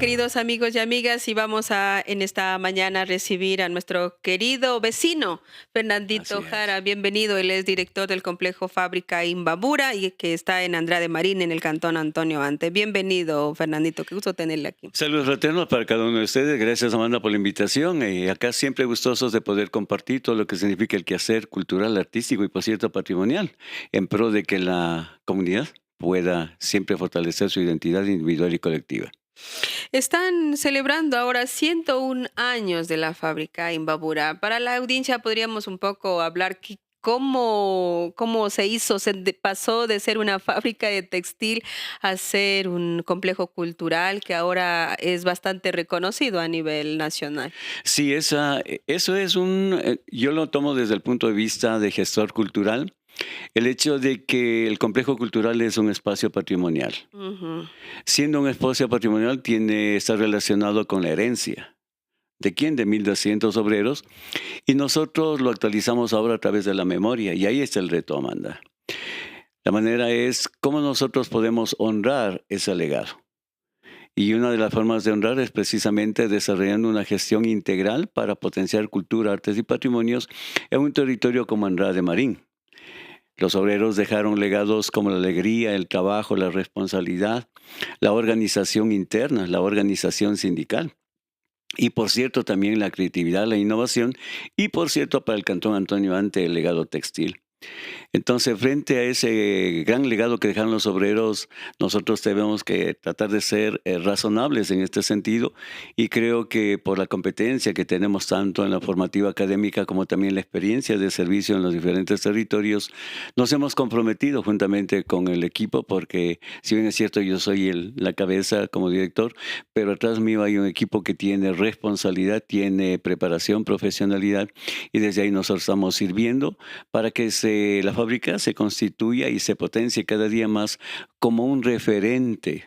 queridos amigos y amigas, y vamos a en esta mañana recibir a nuestro querido vecino, Fernandito Así Jara. es. Bienvenido, él es director del complejo Fábrica Imbabura y que está en Andrade Marín, en el cantón Antonio Ante. Bienvenido, Fernandito, qué gusto tenerle aquí. Saludos fraternos para cada uno de ustedes. Gracias, Amanda, por la invitación. Acá siempre gustosos de poder compartir todo lo que significa el quehacer cultural, artístico y, por cierto, patrimonial, en pro de que la comunidad pueda siempre fortalecer su identidad individual y colectiva. Están celebrando ahora 101 años de la fábrica Imbabura. Para la audiencia podríamos un poco hablar cómo se hizo, pasó de ser una fábrica de textil a ser un complejo cultural que ahora es bastante reconocido a nivel nacional. Sí, eso es yo lo tomo desde el punto de vista de gestor cultural, el hecho de que el complejo cultural es un espacio patrimonial. Ujú. Siendo un espacio patrimonial, está relacionado con la herencia. ¿De quién? De 1,200 obreros. Y nosotros lo actualizamos ahora a través de la memoria. Y ahí está el reto, Amanda. La manera es cómo nosotros podemos honrar ese legado. Y una de las formas de honrar es precisamente desarrollando una gestión integral para potenciar cultura, artes y patrimonios en un territorio como Andrade Marín. Los obreros dejaron legados como la alegría, el trabajo, la responsabilidad, la organización interna, la organización sindical. Y por cierto, también la creatividad, la innovación. Y por cierto, para el Cantón Antonio Ante, el legado textil. Entonces, frente a ese gran legado que dejaron los obreros, nosotros tenemos que tratar de ser razonables en este sentido y creo que por la competencia que tenemos tanto en la formativa académica como también la experiencia de servicio en los diferentes territorios, nos hemos comprometido juntamente con el equipo porque si bien es cierto yo soy la cabeza como director, pero atrás mío hay un equipo que tiene responsabilidad, tiene preparación, profesionalidad y desde ahí nosotros estamos sirviendo para que la fábrica se constituya y se potencie cada día más como un referente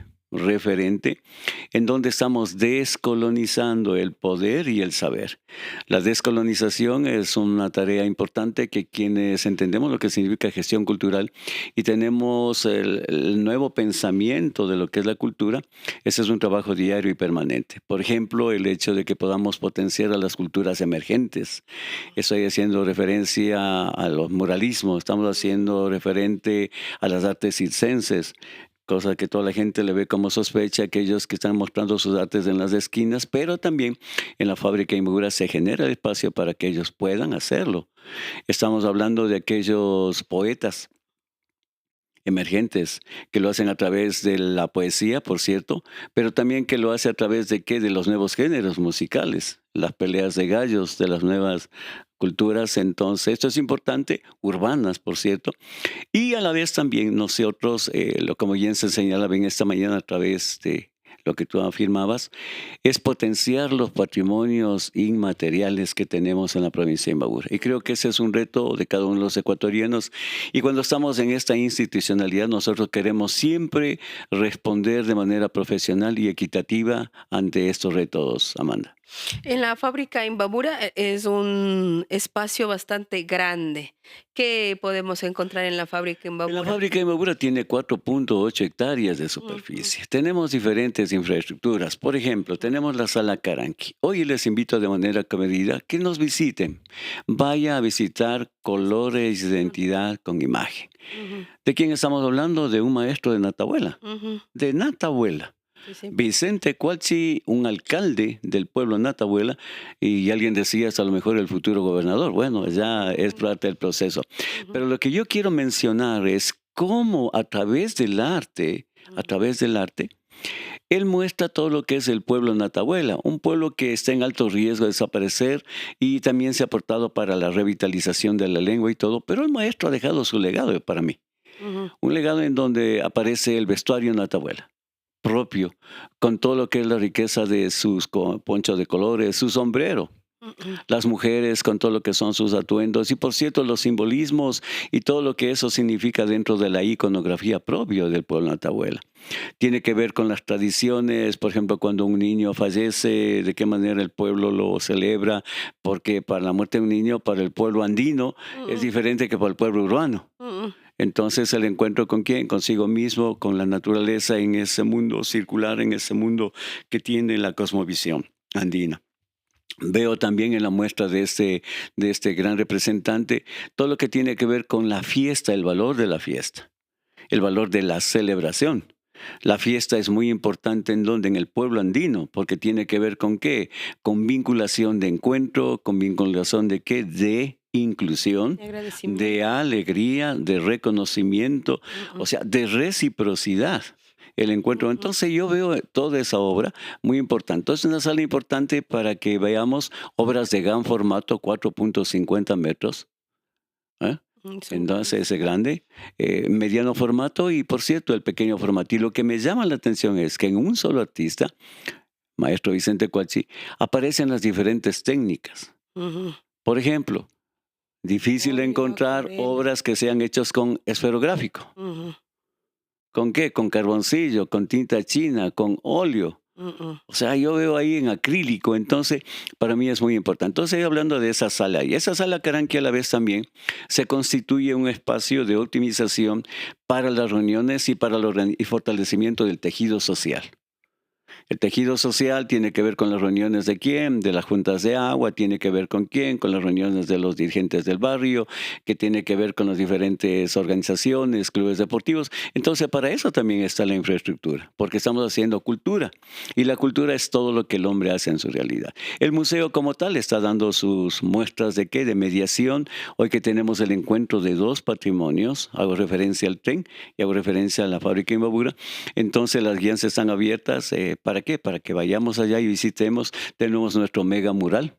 en donde estamos descolonizando el poder y el saber. La descolonización es una tarea importante que quienes entendemos lo que significa gestión cultural y tenemos el nuevo pensamiento de lo que es la cultura, ese es un trabajo diario y permanente. Por ejemplo, el hecho de que podamos potenciar a las culturas emergentes. Estoy haciendo referencia a los muralismos, estamos haciendo referente a las artes circenses, cosa que toda la gente le ve como sospecha, aquellos que están mostrando sus artes en las esquinas, pero también en la fábrica Imbabura se genera el espacio para que ellos puedan hacerlo. Estamos hablando de aquellos poetas emergentes, que lo hacen a través de la poesía, por cierto, pero también que lo hace a través de qué, de los nuevos géneros musicales, las peleas de gallos de las nuevas culturas. Entonces, esto es importante, urbanas, por cierto, y a la vez también nosotros, como bien se señalaba en esta mañana a través de lo que tú afirmabas, es potenciar los patrimonios inmateriales que tenemos en la provincia de Imbabura. Y creo que ese es un reto de cada uno de los ecuatorianos. Y cuando estamos en esta institucionalidad, nosotros queremos siempre responder de manera profesional y equitativa ante estos retos, Amanda. En la fábrica Imbabura es un espacio bastante grande. ¿Qué podemos encontrar en la fábrica La Imbabura? fábrica de Imbabura tiene 4,8 hectáreas de Ujú. superficie. Tenemos diferentes infraestructuras. Por ejemplo, tenemos la sala Caranqui. Hoy les invito de manera comedida que nos visiten. Vaya a visitar Colores de Ujú, Identidad con Imagen. ujú, ¿De quién estamos hablando? De un maestro de Natahuela. ujú. De Natahuela. Sí, sí. Vicente Cualchi, un alcalde del pueblo de Natahuela, y alguien decía hasta a lo mejor el futuro gobernador. Bueno, ya es Ujú, parte del proceso. ujú, Pero lo que yo quiero mencionar es cómo a ujú, través del arte, él muestra todo lo que es el pueblo de Natahuela, un pueblo que está en alto riesgo de desaparecer y también se ha aportado para la revitalización de la lengua y todo, pero el maestro ha dejado su legado para mí. ujú, Un legado en donde aparece el vestuario Natahuela propio, con todo lo que es la riqueza de sus ponchos de colores, su sombrero. ujú. Las mujeres con todo lo que son sus atuendos y por cierto los simbolismos y todo lo que eso significa dentro de la iconografía propia del pueblo Natahuela. Tiene que ver con las tradiciones, por ejemplo, cuando un niño fallece, de qué manera el pueblo lo celebra, porque para la muerte de un niño, para el pueblo andino, es Mm, diferente que para el pueblo urbano. mm, Entonces el encuentro con quién, consigo mismo, con la naturaleza en ese mundo circular, en ese mundo que tiene la cosmovisión andina. Veo también en la muestra de este gran representante todo lo que tiene que ver con la fiesta, el valor de la fiesta, el valor de la celebración. La fiesta es muy importante en donde, en el pueblo andino, porque tiene que ver con qué, con vinculación de encuentro, con vinculación de qué, de inclusión, De de agradecimiento. alegría, de reconocimiento, o Ujú, sea, de reciprocidad. El encuentro. ujú, Entonces yo veo toda esa obra muy importante. Entonces es una sala importante para que veamos obras de gran formato, 4.50 metros. ¿Eh? son Entonces, grandes. ese grande, mediano formato y, por cierto, el pequeño formato. Y lo que me llama la atención es que en un solo artista, maestro Vicente Cuachi, aparecen las diferentes técnicas. Ujú. Por ejemplo, difícil Óleo, encontrar acuarela. obras que sean hechas con esferográfico. Ujú, ¿Con qué? Con carboncillo, con tinta china, con óleo. ujú, O sea, yo veo ahí en acrílico, entonces para mí es muy importante. Entonces, hablando de esa sala, y esa sala Caranqui a la vez también se constituye un espacio de optimización para las reuniones y para el y fortalecimiento del tejido social. El tejido social tiene que ver con las reuniones de quién, de las juntas de agua, tiene que ver con quién, con las reuniones de los dirigentes del barrio, que tiene que ver con las diferentes organizaciones, clubes deportivos. Entonces, para eso también está la infraestructura, porque estamos haciendo cultura y la cultura es todo lo que el hombre hace en su realidad. El museo como tal está dando sus muestras de qué, de mediación. Hoy que tenemos el encuentro de dos patrimonios, hago referencia al tren y hago referencia a la fábrica Imbabura. Entonces las guías están abiertas. ¿Para qué? Para que vayamos allá y visitemos. Tenemos nuestro mega mural.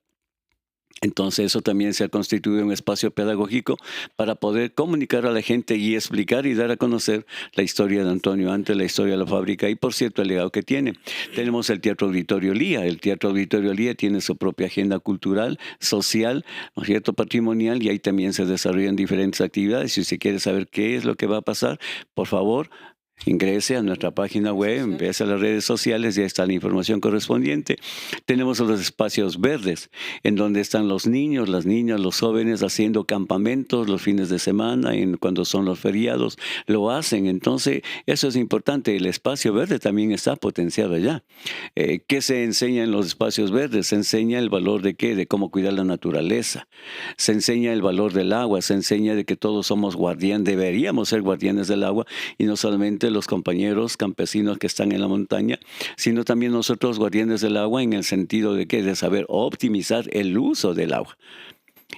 Entonces eso también se ha constituido un espacio pedagógico para poder comunicar a la gente y explicar y dar a conocer la historia de Antonio antes, la historia de la fábrica y, por cierto, el legado que tiene. Tenemos el Teatro Auditorio Lía. El Teatro Auditorio Lía tiene su propia agenda cultural, social, ¿no es cierto?, patrimonial, y ahí también se desarrollan diferentes actividades. Si usted quiere saber qué es lo que va a pasar, por favor, ingrese a nuestra página redes web, sociales. empiece a las redes sociales, ya está la información correspondiente. Tenemos los espacios verdes, en donde están los niños, las niñas, los jóvenes haciendo campamentos los fines de semana, cuando son los feriados, lo hacen. Entonces, eso es importante. El espacio verde también está potenciado allá. ¿Qué se enseña en los espacios verdes? Se enseña el valor de qué, de cómo cuidar la naturaleza. Se enseña el valor del agua, se enseña de que todos somos guardián, deberíamos ser guardianes del agua, y no solamente los compañeros campesinos que están en la montaña, sino también nosotros guardianes del agua en el sentido de que de saber optimizar el uso del agua.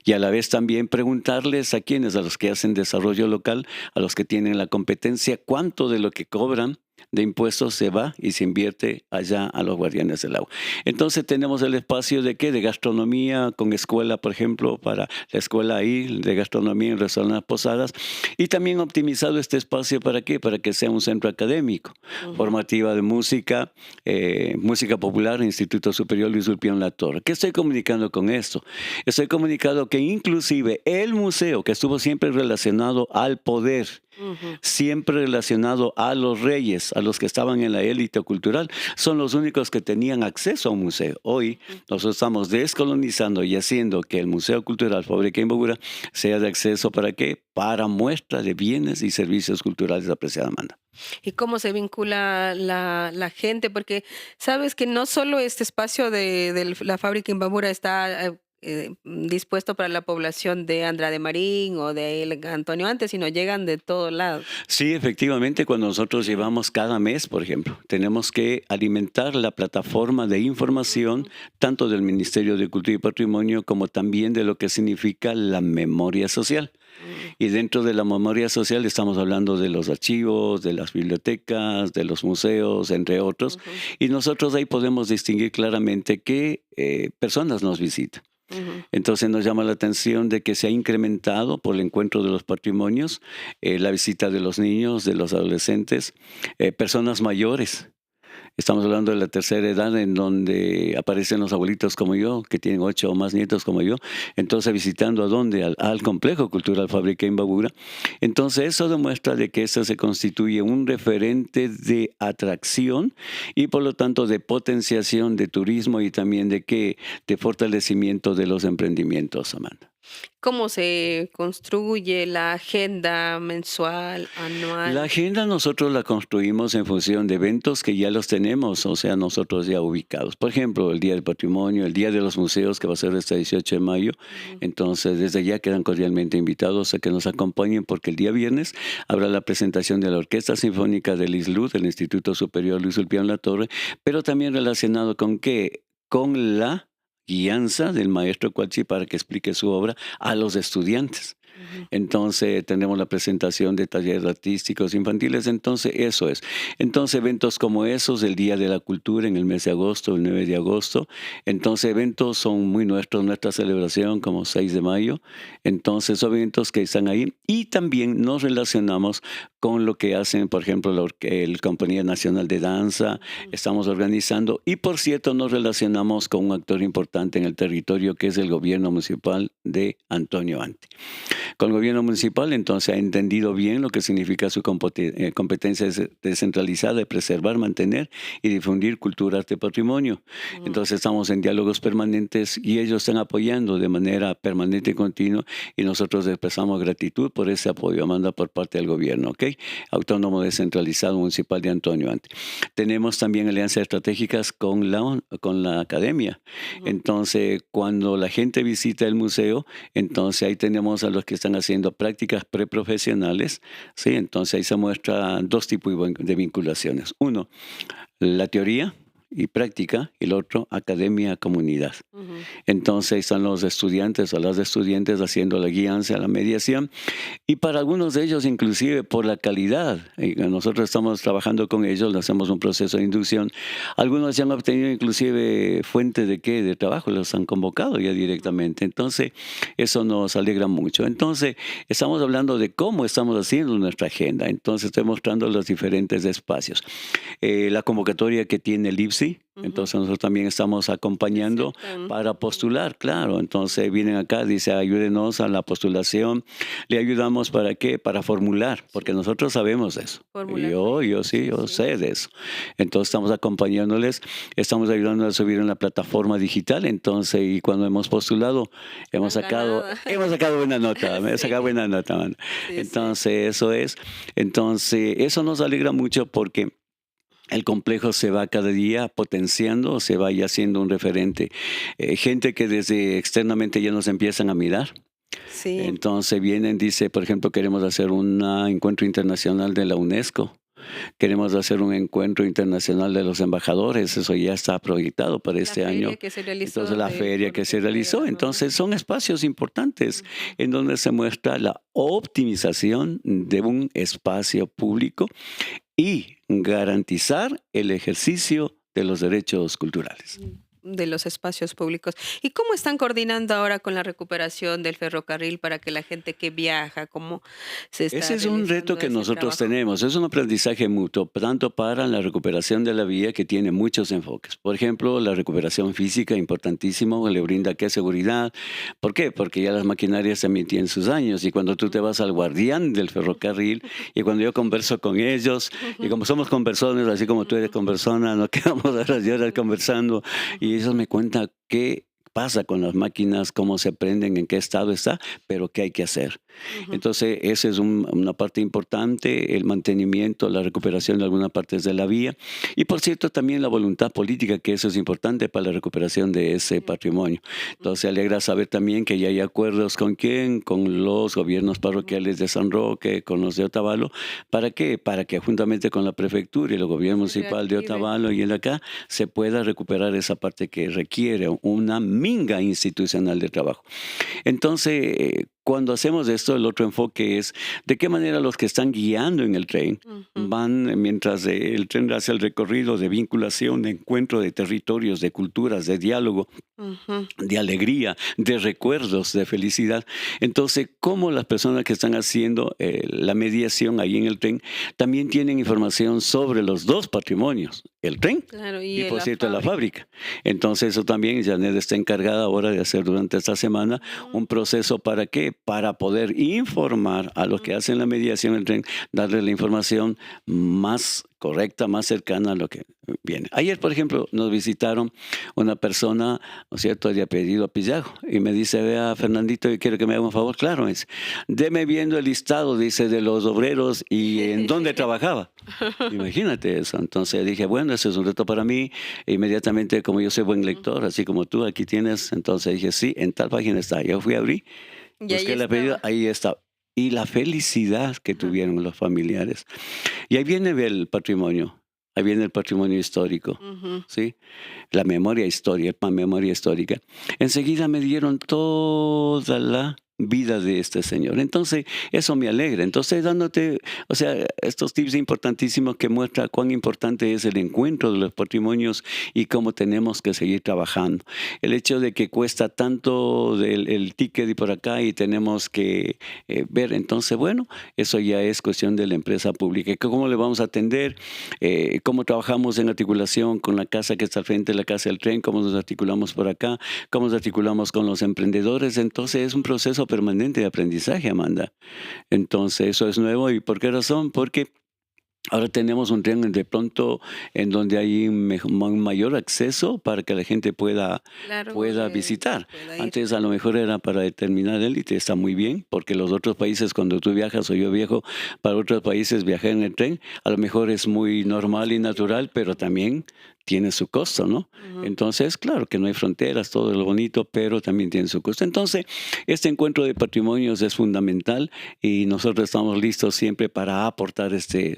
Y a la vez también preguntarles a quienes, a los que hacen desarrollo local, a los que tienen la competencia, cuánto de lo que cobran de impuestos se va y se invierte allá a los guardianes del agua. Entonces tenemos el espacio de qué, de gastronomía, con escuela, por ejemplo, para la escuela ahí, de gastronomía en restaurantes Posadas, y también optimizado este espacio para qué, para que sea un centro académico, Ujú, formativa de música, música popular, Instituto Superior Luis Ulpián Latorre. ¿Qué estoy comunicando con esto? Estoy comunicando que inclusive el museo, que estuvo siempre relacionado al poder, ujú. siempre relacionado a los reyes, a los que estaban en la élite cultural, son los únicos que tenían acceso a un museo. Hoy Ujú. nosotros estamos descolonizando y haciendo que el Museo Cultural Fábrica Imbabura sea de acceso ¿para qué? Para muestra de bienes y servicios culturales, apreciada Amanda. ¿Y cómo se vincula la gente? Porque sabes que no solo este espacio de la fábrica Imbabura está dispuesto para la población de Andrade Marín o de Antonio Antes, sino llegan de todo lado. Sí, efectivamente, cuando nosotros llevamos cada mes, por ejemplo, tenemos que alimentar la plataforma de información Ujú, tanto del Ministerio de Cultura y Patrimonio como también de lo que significa la memoria social. ujú, Y dentro de la memoria social estamos hablando de los archivos, de las bibliotecas, de los museos, entre otros. ujú, Y nosotros ahí podemos distinguir claramente qué personas nos visitan. ujú, Entonces nos llama la atención de que se ha incrementado por el encuentro de los patrimonios, la visita de los niños, de los adolescentes, personas mayores. Estamos hablando de la tercera edad en donde aparecen los abuelitos como yo, que tienen 8 o más nietos como yo. Entonces, visitando a dónde, al Complejo Cultural Fábrica Imbabura. Entonces, eso demuestra de que esto se constituye un referente de atracción y por lo tanto de potenciación de turismo y también de que de fortalecimiento de los emprendimientos, Amanda. ¿Cómo se construye la agenda mensual, La anual? agenda nosotros la construimos en función de eventos que ya los tenemos, o sea, nosotros ya ubicados. Por ejemplo, el Día del Patrimonio, el Día de los Museos, que va a ser este 18 de mayo. Ujú, Entonces, desde ya quedan cordialmente invitados a que nos acompañen porque el día viernes habrá la presentación de la Orquesta Sinfónica del ISLU, del Instituto Superior Luis Ulpiano Latorre, pero también relacionado con qué, con la guianza del maestro Cuachi para que explique su obra a los estudiantes. ujú. Entonces, tenemos la presentación de talleres artísticos infantiles, entonces eso es. Entonces, eventos como esos, el Día de la Cultura en el mes de agosto, el 9 de agosto. Entonces, eventos son muy nuestros, nuestra celebración como 6 de mayo. Entonces, son eventos que están ahí y también nos relacionamos con lo que hacen, por ejemplo, la Compañía Nacional de Danza, Ujú. estamos organizando y, por cierto, nos relacionamos con un actor importante en el territorio que es el gobierno municipal de Antonio Ante. Con el gobierno municipal, entonces, ha entendido bien lo que significa su competencia descentralizada de preservar, mantener y difundir cultura, arte y patrimonio. Mm, Entonces, estamos en diálogos permanentes y ellos están apoyando de manera permanente y continua y nosotros expresamos gratitud por ese apoyo, Amanda, por parte del gobierno, ¿ok? Autónomo Descentralizado Municipal de Antonio Ante. Tenemos también alianzas estratégicas con la academia. ujú. Entonces, cuando la gente visita el museo, entonces ahí tenemos a los que están haciendo prácticas preprofesionales, ¿sí? Entonces ahí se muestran dos tipos de vinculaciones. Uno, la teoría y práctica, y el otro, academia, comunidad. Ujú. Entonces están los estudiantes o las estudiantes haciendo la guianza, la mediación, y para algunos de ellos, inclusive por la calidad, nosotros estamos trabajando con ellos, le hacemos un proceso de inducción. Algunos ya han obtenido inclusive fuente de qué, de trabajo, los han convocado ya directamente. Entonces, eso nos alegra mucho. Entonces, estamos hablando de cómo estamos haciendo nuestra agenda. Entonces, estoy mostrando los diferentes espacios. La convocatoria que tiene el IPSI, Ujú. entonces nosotros también estamos acompañando Aceptan. para postular, claro. Entonces vienen acá, dice, ayúdenos a la postulación. Le ayudamos para qué, para formular, porque Sí, nosotros sabemos eso. formular Yo proyectos, sí, sí, yo sí. sé de eso. Entonces estamos acompañándoles, estamos ayudando a subir en la plataforma digital. Entonces, y cuando hemos postulado, Han ganado. hemos sacado buena nota, me he sacado Sí, buena nota, man. sí, sí. Entonces, eso es. Entonces, eso nos alegra mucho porque el complejo se va cada día potenciando, se va ya haciendo un referente. Gente que desde externamente ya nos empiezan a mirar. Sí, Entonces vienen, dice, por ejemplo, queremos hacer un encuentro internacional de la UNESCO. Queremos hacer un encuentro internacional de los embajadores. Eso ya está proyectado para la este feria año. que se Entonces, realizó la del feria que Foro se Cultural de realizó. la Nueva. Entonces, son espacios importantes Ujú. en donde se muestra la optimización de un espacio público y garantizar el ejercicio de los derechos culturales. De los espacios públicos. ¿Y cómo están coordinando ahora con la recuperación del ferrocarril para que la gente que viaja, cómo se Ese está es un reto realizando que ese nosotros trabajo? tenemos, es un aprendizaje mutuo, tanto para la recuperación de la vía que tiene muchos enfoques. Por ejemplo, la recuperación física, importantísimo, le brinda qué seguridad. ¿Por qué? Porque ya las maquinarias también tienen sus años y cuando tú te vas al guardián del ferrocarril y cuando yo converso con ellos y como somos conversones, así como tú eres conversona, nos quedamos horas y horas conversando y ellos me cuentan qué pasa con las máquinas, cómo se prenden, en qué estado está, pero qué hay que hacer. Entonces, esa es una parte importante, el mantenimiento, la recuperación de algunas partes de la vía. Y por cierto, también la voluntad política, que eso es importante para la recuperación de ese patrimonio. Entonces, alegra saber también que ya hay acuerdos con quién, con los gobiernos parroquiales de San Roque, con los de Otavalo. ¿Para qué? Para que juntamente con la prefectura y el gobierno Se municipal de reactive. Otavalo y el de acá, se pueda recuperar esa parte que requiere una minga institucional de trabajo. Entonces, cuando hacemos esto, el otro enfoque es de qué manera los que están guiando en el tren Ujú, van, mientras el tren hace el recorrido de vinculación, de encuentro de territorios, de culturas, de diálogo, ujú. de alegría, de recuerdos, de felicidad. Entonces, cómo las personas que están haciendo la mediación ahí en el tren también tienen información sobre los dos patrimonios, el tren Claro, y y, en por la cierto, la fábrica. fábrica. Entonces, eso también Janet está encargada ahora de hacer durante esta semana Mm, un proceso para qué, para poder informar a los que ujú. hacen la mediación del tren, darles la información más correcta, más cercana a lo que viene. Ayer, por ejemplo, nos visitaron una persona, ¿no es cierto?, de apellido Pillajo, y me dice, vea, Fernandito, yo quiero que me haga un favor. Claro, me dice, deme viendo el listado, dice, de los obreros y en dónde trabajaba. Imagínate eso. Entonces dije, bueno, ese es un reto para mí. E inmediatamente, como yo soy buen lector, así como tú, aquí tienes, entonces dije, sí, en tal página está. Yo fui a abrir, Y ahí busqué el apellido, estaba. ahí está. Y la felicidad que Ajá. tuvieron los familiares. Y ahí viene el patrimonio, ahí viene el patrimonio histórico, Ujú. ¿sí? La memoria memoria histórica. Enseguida me dieron toda la vida de este señor. Entonces, eso me alegra. Entonces, dándote, o sea, estos tips importantísimos que muestra cuán importante es el encuentro de los patrimonios y cómo tenemos que seguir trabajando. El hecho de que cuesta tanto el ticket y por acá y tenemos que ver, entonces, bueno, eso ya es cuestión de la empresa pública. ¿Cómo le vamos a atender? Cómo trabajamos en articulación con la casa que está al frente de la casa del tren, cómo nos articulamos por acá, cómo nos articulamos con los emprendedores. Entonces es un proceso permanente de aprendizaje, Amanda. Entonces eso es nuevo. ¿Y por qué razón? Porque ahora tenemos un tren de pronto en donde hay un mayor acceso para que la gente Claro, pueda visitar. pueda ir. Antes a lo mejor era para determinar élite, está muy bien, porque los otros países cuando tú viajas o yo viajo para otros países, viajar en el tren, a lo mejor es muy normal y natural, pero también tiene su costo, ¿no? Ujú. Entonces, claro que no hay fronteras, todo lo bonito, pero también tiene su costo. Entonces, este encuentro de patrimonios es fundamental y nosotros estamos listos siempre para aportar este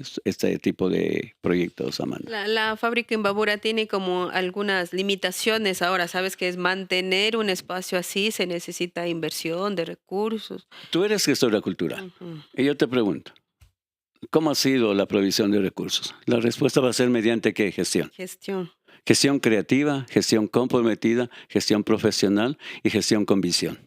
tipo de proyectos, Amanda. La fábrica Imbabura tiene como algunas limitaciones ahora, sabes que es mantener un espacio así, se necesita inversión de recursos. Tú eres gestora cultural Ujú. y yo te pregunto, ¿cómo ha sido la provisión de recursos? La respuesta va a ser mediante qué gestión. Gestión. Gestión creativa, gestión comprometida, gestión profesional y gestión con visión.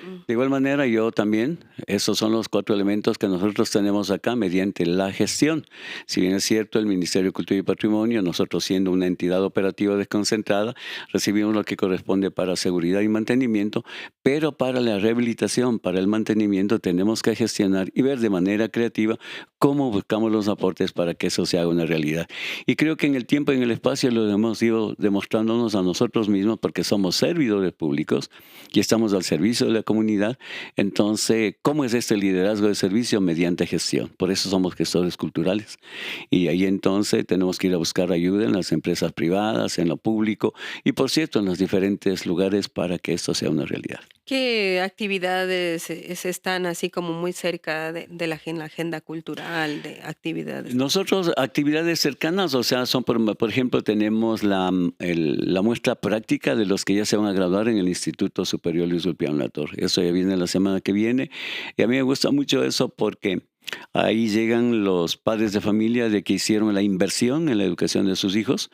Mm, De igual manera, yo también, esos son los 4 elementos que nosotros tenemos acá mediante la gestión. Si bien es cierto, el Ministerio de Cultura y Patrimonio, nosotros siendo una entidad operativa desconcentrada, recibimos lo que corresponde para seguridad y mantenimiento, pero para la rehabilitación, para el mantenimiento, tenemos que gestionar y ver de manera creativa cómo buscamos los aportes para que eso se haga una realidad. Y creo que en el tiempo y en el espacio lo hemos ido demostrándonos a nosotros mismos porque somos servidores públicos y estamos al servicio de la comunidad. Entonces, ¿cómo es este liderazgo de servicio? Mediante gestión. Por eso somos gestores culturales. Y ahí entonces tenemos que ir a buscar ayuda en las empresas privadas, en lo público y, por cierto, en los diferentes lugares para que esto sea una realidad. ¿Qué actividades están así como muy cerca de la agenda cultural, de actividades? Nosotros, actividades cercanas, o sea, son, por ejemplo, tenemos la muestra práctica de los que ya se van a graduar en el Instituto Superior Luis Ulpiano Latorre. Eso ya viene la semana que viene. Y a mí me gusta mucho eso porque ahí llegan los padres de familia de que hicieron la inversión en la educación de sus hijos,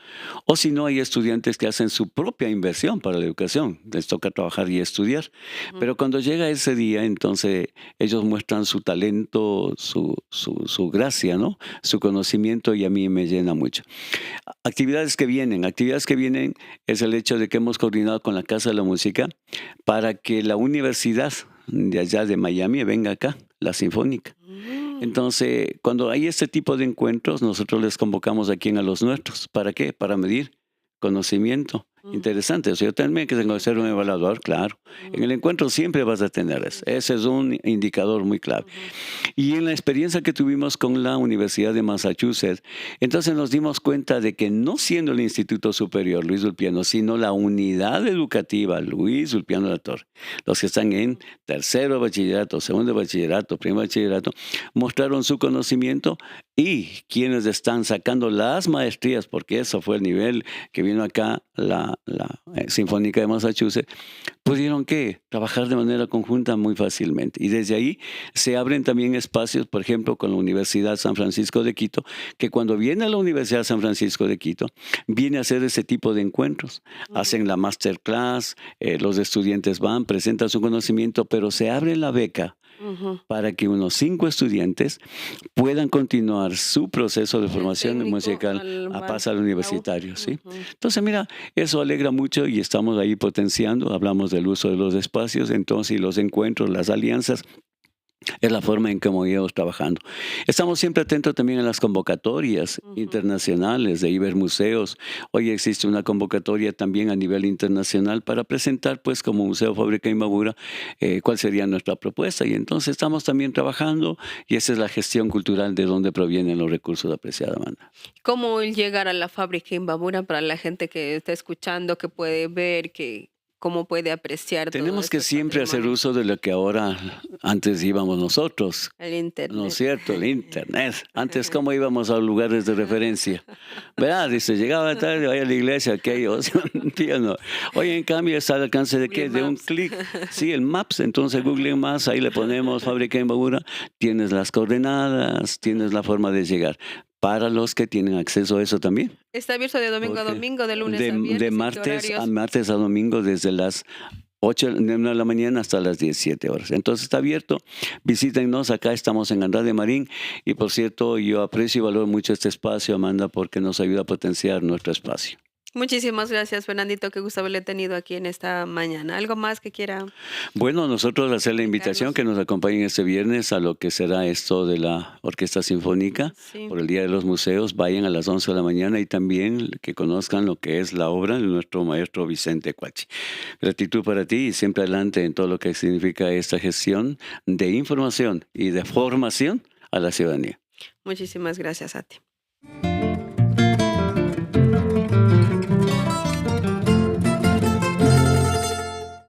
o si no, hay estudiantes que hacen su propia inversión para la educación, les toca trabajar y estudiar. Ujú. Pero cuando llega ese día, entonces ellos muestran su talento, su gracia, ¿no? Su conocimiento y a mí me llena mucho. Actividades que vienen es el hecho de que hemos coordinado con la Casa de la Música para que la universidad de allá de Miami venga acá, la Sinfónica. Mm, Entonces, cuando hay este tipo de encuentros, nosotros les convocamos aquí a los nuestros. ¿Para qué? Para medir conocimiento. ujú. Interesante. O sea, yo también que tengo que ser un Siempre. evaluador, claro. En Ujú, el encuentro siempre vas a tener eso. Ese es un indicador muy clave. ujú. Y en la experiencia que tuvimos con la Universidad de Massachusetts, entonces nos dimos cuenta de que no siendo el Instituto Superior Luis Ulpiano, sino la unidad educativa Luis Ulpiano de la Torre, los que están en tercero de bachillerato, segundo de bachillerato, primer bachillerato, mostraron su conocimiento y quienes están sacando las maestrías, porque eso fue el nivel que vino acá la Sinfónica de Massachusetts, pudieron ¿qué? Trabajar de manera conjunta muy fácilmente. Y desde ahí se abren también espacios, por ejemplo, con la Universidad San Francisco de Quito, que cuando viene a la Universidad San Francisco de Quito, viene a hacer ese tipo de encuentros. Ujú, Hacen la masterclass, los estudiantes van, presentan su conocimiento, pero se abre la beca ujú. para que unos 5 estudiantes puedan continuar su proceso de Del formación técnico musical a pasar al a U. universitario, ¿sí? Ujú. Entonces, mira, eso alegra mucho y estamos ahí potenciando, hablamos del uso de los espacios, entonces, y los encuentros, las alianzas, Es la forma en que hemos ido trabajando. Estamos siempre atentos también a las convocatorias Ujú. internacionales de Ibermuseos. Hoy existe una convocatoria también a nivel internacional para presentar, pues, como Museo Fábrica Inmabura, cuál sería nuestra propuesta. Y entonces estamos también trabajando y esa es la gestión cultural de dónde provienen los recursos, apreciada Amanda. ¿Cómo llegar a la fábrica Imbabura para la gente que está escuchando, que puede ver, que cómo puede apreciar todo Tenemos que este siempre hacer patrimonio? uso de lo que ahora antes íbamos nosotros. El ¿No es internet. cierto? El Internet. Antes, ¿cómo íbamos a lugares de referencia? ¿Verdad? Dice, llegaba tarde, vaya a la iglesia, aquello, o sea, no entiendo. Hoy, en cambio, está al alcance de Google qué? De un Maps. clic. Sí, el Maps. Entonces, Google Maps, ahí le ponemos Fábrica en Bogotá, tienes las coordenadas, tienes la forma de llegar. Para los que tienen acceso a eso también. Está abierto de domingo a Porque domingo, de lunes de, a de viernes, ¿en qué martes a horarios? martes a domingo desde las 8 de la mañana hasta las 17 horas. Entonces está abierto. Visítenos, acá estamos en Andrade Marín. Y por cierto, yo aprecio y valoro mucho este espacio, Amanda, porque nos ayuda a potenciar nuestro espacio. Muchísimas gracias, Fernandito. Qué gusto haberle tenido aquí en esta mañana. ¿Algo más que quiera Bueno, nosotros hacer la invitación comunicarnos? que nos acompañen este viernes a lo que será esto de la Orquesta Sinfónica Sí, por el Día de los Museos. Vayan a las 11 de la mañana y también que conozcan lo que es la obra de nuestro maestro Vicente Cuachi. Gratitud para ti y siempre adelante en todo lo que significa esta gestión de información y de formación a la ciudadanía. muchísimas gracias a ti.